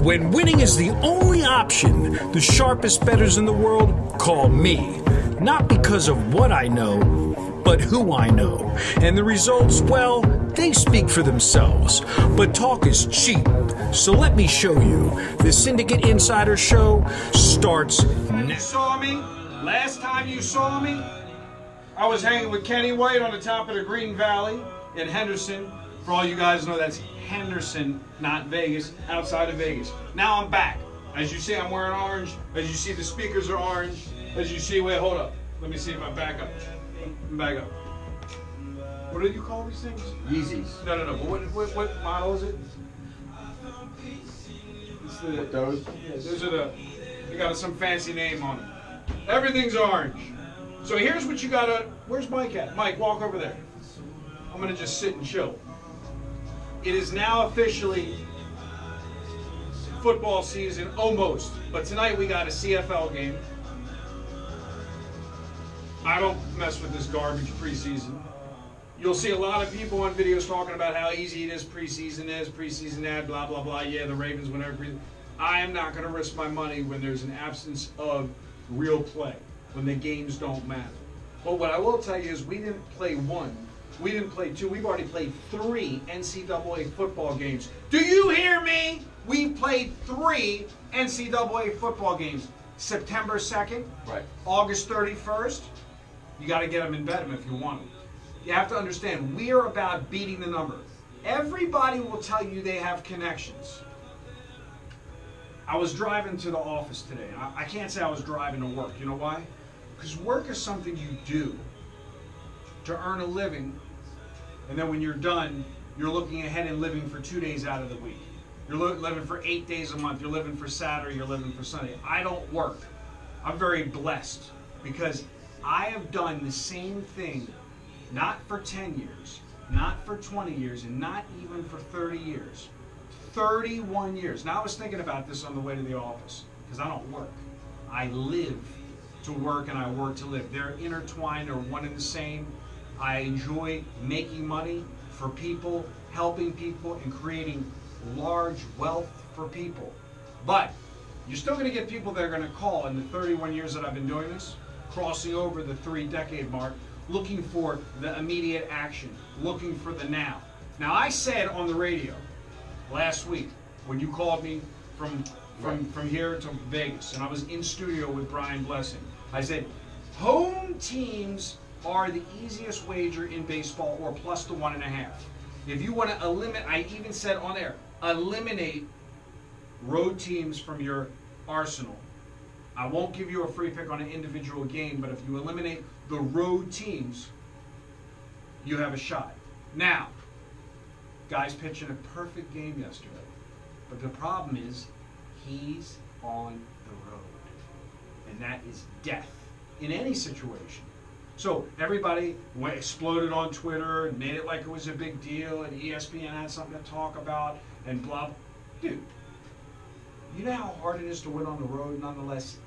When winning is the only option, the sharpest bettors in the world call me. Not because of what I know, but who I know. And the results, well, they speak for themselves. But talk is cheap. So let me show you. The Syndicate Insider Show starts now. You saw me? Last time you saw me, I was hanging with Kenny White on the top of the Green Valley in Henderson. For all you guys know, that's Henderson, not Vegas, outside of Vegas. Now I'm back. As you see, I'm wearing orange. As you see, the speakers are orange. As you see, wait, hold up. Let me see if I back up. Back up. What do you call these things? Yeezys. No. But what model is it? It's the, what those? Yeah, those are the. They got some fancy name on them. Everything's orange. So here's what you gotta. Where's Mike at? Mike, walk over there. I'm gonna just sit and chill. It is now officially football season, almost. But tonight we got a CFL game. I don't mess with this garbage preseason. You'll see a lot of people on videos talking about how easy it is, preseason that, blah, blah, blah. Yeah, the Ravens win every preseason. I am not going to risk my money when there's an absence of real play, when the games don't matter. But what I will tell you is we didn't play one. We didn't play two. We've already played 3 NCAA football games. Do you hear me? We've played 3 NCAA football games. September 2nd, right. August 31st. You got to get them and bet them if you want them. You have to understand, we are about beating the number. Everybody will tell you they have connections. I was driving to the office today. I can't say I was driving to work. You know why? Because work is something you do to earn a living, and then when you're done, you're looking ahead and living for 2 days out of the week. You're living for 8 days a month. You're living for Saturday. You're living for Sunday. I don't work. I'm very blessed because I have done the same thing, not for 10 years, not for 20 years, and not even for 30 years. 31 years. Now I was thinking about this on the way to the office because I don't work. I live to work and I work to live. They're intertwined, they're one and the same. I enjoy making money for people, helping people, and creating large wealth for people. But you're still going to get people that are going to call in the 31 years that I've been doing this, crossing over the 3-decade mark, looking for the immediate action, looking for the now. Now I said on the radio last week when you called me from here to Vegas, and I was in studio with Brian Blessing, I said home teams are the easiest wager in baseball, or plus the 1.5. If you want to eliminate, I even said on air, eliminate road teams from your arsenal. I won't give you a free pick on an individual game, but if you eliminate the road teams, you have a shot. Now, guy's pitching a perfect game yesterday, but the problem is he's on the road, and that is death in any situation. So everybody exploded on Twitter and made it like it was a big deal, and ESPN had something to talk about, and blah. Dude, you know how hard it is to win on the road, nonetheless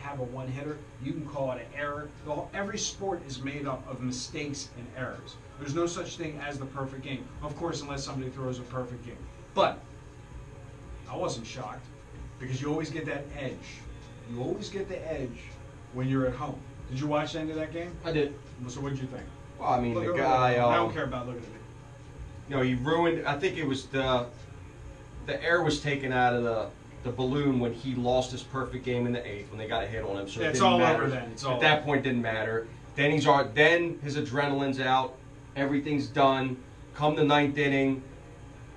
have a one-hitter? You can call it an error. Every sport is made up of mistakes and errors. There's no such thing as the perfect game. Of course, unless somebody throws a perfect game. But I wasn't shocked, because you always get that edge. You always get the edge when you're at home. Did you watch the end of that game? I did. So what did you think? Well, I mean, the guy. I don't care about looking at me. You know, he ruined. I think it was the air was taken out of the balloon when he lost his perfect game in the 8th when they got a hit on him. So yeah, it it's didn't all matter. over then. It's all at that point, didn't matter. Then then his adrenaline's out. Everything's done. Come the 9th inning.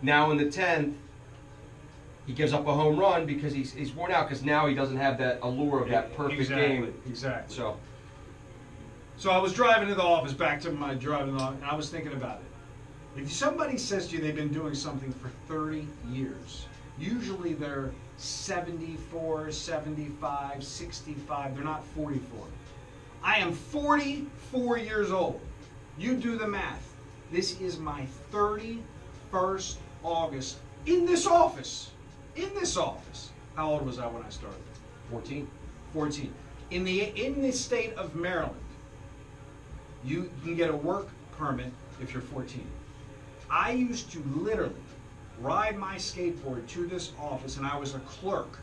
Now in the 10th, he gives up a home run because he's worn out, because now he doesn't have that allure of that perfect game. Exactly. So I was driving to the office, back to my driving to the office, and I was thinking about it. If somebody says to you they've been doing something for 30 years, usually they're 74, 75, 65. They're not 44. I am 44 years old. You do the math. This is my 31st August in this office. In this office. How old was I when I started? 14. 14. In the state of Maryland, you can get a work permit if you're 14. I used to literally ride my skateboard to this office, and I was a clerk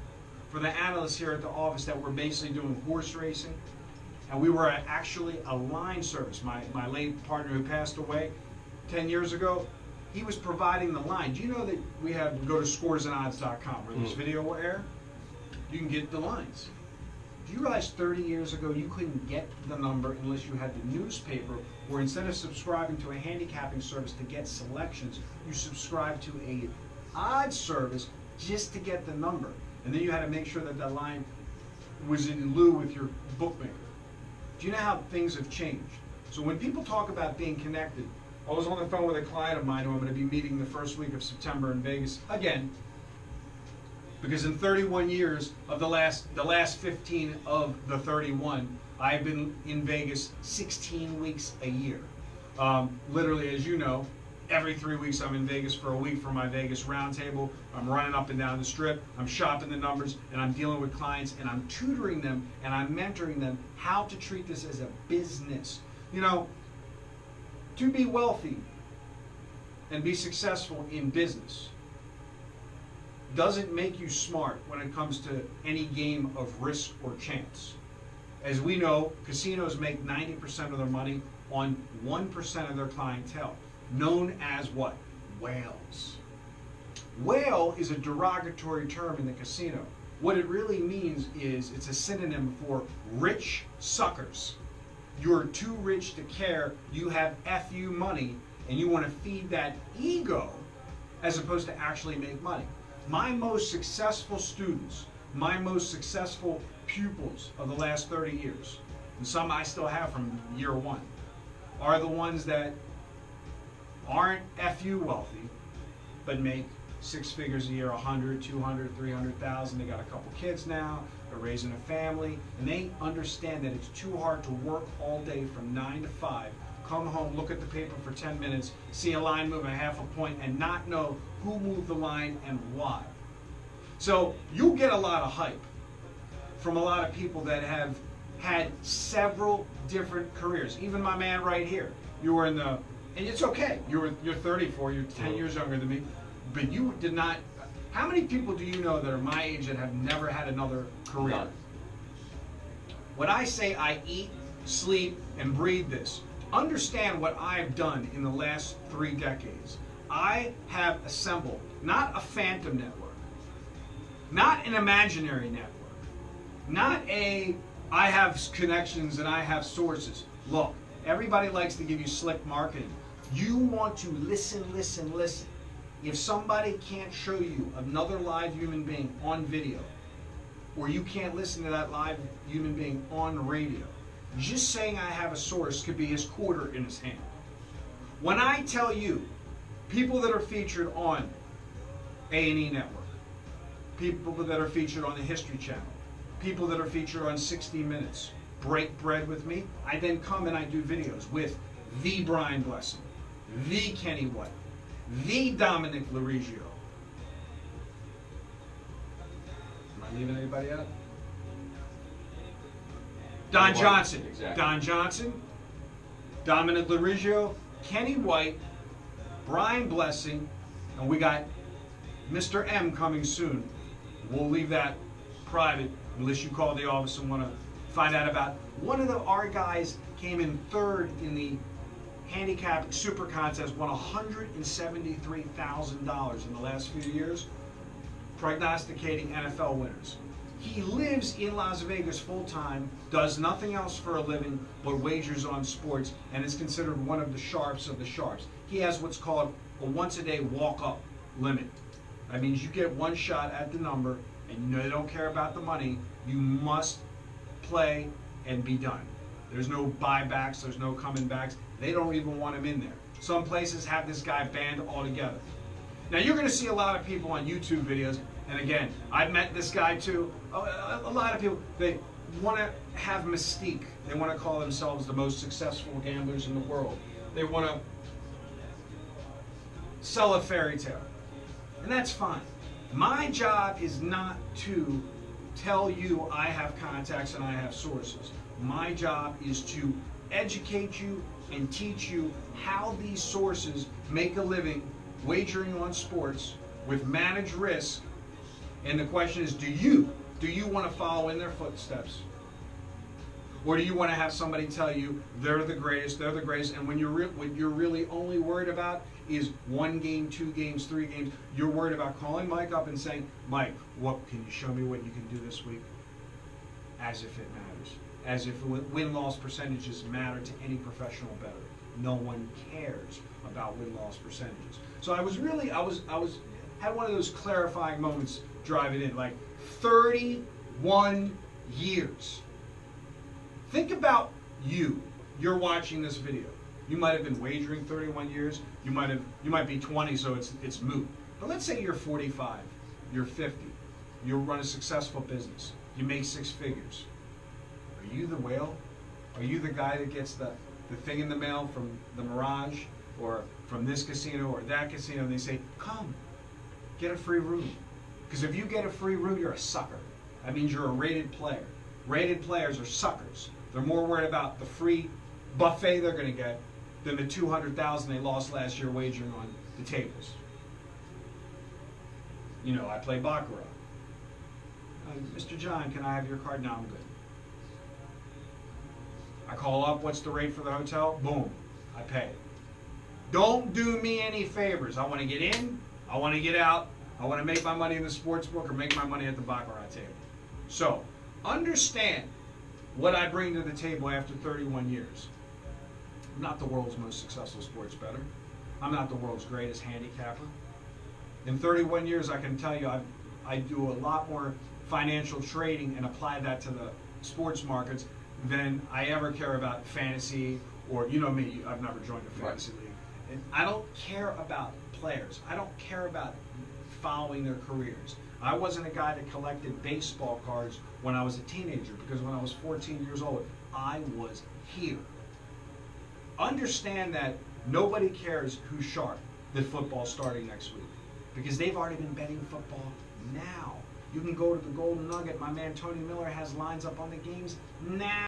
for the analysts here at the office that were basically doing horse racing. And we were actually a line service. My late partner who passed away 10 years ago, he was providing the line. Do you know that we have, go to scoresandodds.com where this video will air? You can get the lines. Do you realize 30 years ago you couldn't get the number unless you had the newspaper, or instead of subscribing to a handicapping service to get selections, you subscribed to a odds service just to get the number. And then you had to make sure that that line was in lieu with your bookmaker. Do you know how things have changed? So when people talk about being connected, I was on the phone with a client of mine who I'm going to be meeting the first week of September in Vegas again, because in 31 years of the last 15 of the 31, I've been in Vegas 16 weeks a year. Literally, as you know, every 3 weeks I'm in Vegas for a week for my Vegas roundtable. I'm running up and down the strip, I'm shopping the numbers, and I'm dealing with clients, and I'm tutoring them, and I'm mentoring them how to treat this as a business. You know, to be wealthy and be successful in business doesn't make you smart when it comes to any game of risk or chance. As we know, casinos make 90% of their money on 1% of their clientele, known as what? Whales. Whale is a derogatory term in the casino. What it really means is it's a synonym for rich suckers. You're too rich to care, you have FU money, and you want to feed that ego as opposed to actually make money. My most successful students, my most successful pupils of the last 30 years, and some I still have from year one, are the ones that aren't FU wealthy, but make 6 figures a year, 100, 200, 300,000. They got a couple kids now, they're raising a family, and they understand that it's too hard to work all day from 9 to 5, come home, look at the paper for 10 minutes, see a line move a half a point, and not know who moved the line and why. So you'll get a lot of hype from a lot of people that have had several different careers. Even my man right here, you were in the, and it's okay, you're 34, you're 10 years younger than me, but you did not. How many people do you know that are my age that have never had another career? None. When I say I eat, sleep, and breathe this, understand what I've done in the last 3 decades. I have assembled not a phantom network, not an imaginary network, not a I have connections and I have sources. Look, everybody likes to give you slick marketing. You want to listen, listen, listen. If somebody can't show you another live human being on video, or you can't listen to that live human being on radio, just saying I have a source could be his quarter in his hand. When I tell you, people that are featured on A&E Network, people that are featured on the History Channel, people that are featured on 60 Minutes, break bread with me, I then come and I do videos with the Brian Blessing, the Kenny White, the Dominic Larigio. Am I leaving anybody out? Don Johnson. Exactly. Don Johnson, Dominic Larigio, Kenny White, Brian Blessing, and we got Mr. M coming soon. We'll leave that private unless you call the office and want to find out about. One of our guys came in 3rd in the handicap super contest, won $173,000 in the last few years, prognosticating NFL winners. He lives in Las Vegas full-time, does nothing else for a living but wagers on sports, and is considered one of the sharps of the sharps. He has what's called a once-a-day walk-up limit. That means you get one shot at the number, and you know they don't care about the money. You must play and be done. There's no buybacks, there's no coming backs. They don't even want him in there. Some places have this guy banned altogether. Now you're going to see a lot of people on YouTube videos, and again, I've met this guy too. A lot of people, they want to have mystique. They want to call themselves the most successful gamblers in the world. They want to sell a fairy tale. And that's fine. My job is not to tell you I have contacts and I have sources. My job is to educate you and teach you how these sources make a living wagering on sports with managed risk, and the question is, do you want to follow in their footsteps? Or do you want to have somebody tell you they're the greatest, and when what you're really only worried about is 1 game, 2 games, 3 games, you're worried about calling Mike up and saying, Mike, what can you show me what you can do this week? As if it matters. As if win-loss percentages matter to any professional bettor. No one cares about win-loss percentages. So I had one of those clarifying moments driving in, like 31 years. Think about you. You're watching this video. You might have been wagering 31 years. You might be 20, so it's moot. But let's say you're 45, you're 50, you run a successful business, you make 6 figures. Are you the whale? Are you the guy that gets the thing in the mail from the Mirage or from this casino or that casino, and they say, come, get a free room? Because if you get a free room, you're a sucker. That means you're a rated player. Rated players are suckers. They're more worried about the free buffet they're going to get than the $200,000 they lost last year wagering on the tables. You know, I play Baccarat. Mr. John, can I have your card? No, I'm good. I call up, what's the rate for the hotel? Boom, I pay. Don't do me any favors. I want to get in, I want to get out, I want to make my money in the sports book or make my money at the Baccarat table. So, understand what I bring to the table after 31 years. I'm not the world's most successful sports bettor. I'm not the world's greatest handicapper. In 31 years, I can tell you I do a lot more financial trading and apply that to the sports markets than I ever care about fantasy or, you know me, I've never joined a fantasy league. And I don't care about players. I don't care about following their careers. I wasn't a guy that collected baseball cards when I was a teenager, because when I was 14 years old, I was here. Understand that nobody cares who's sharp that football's starting next week, because they've already been betting football now. You can go to the Golden Nugget. My man Tony Miller has lines up on the games now.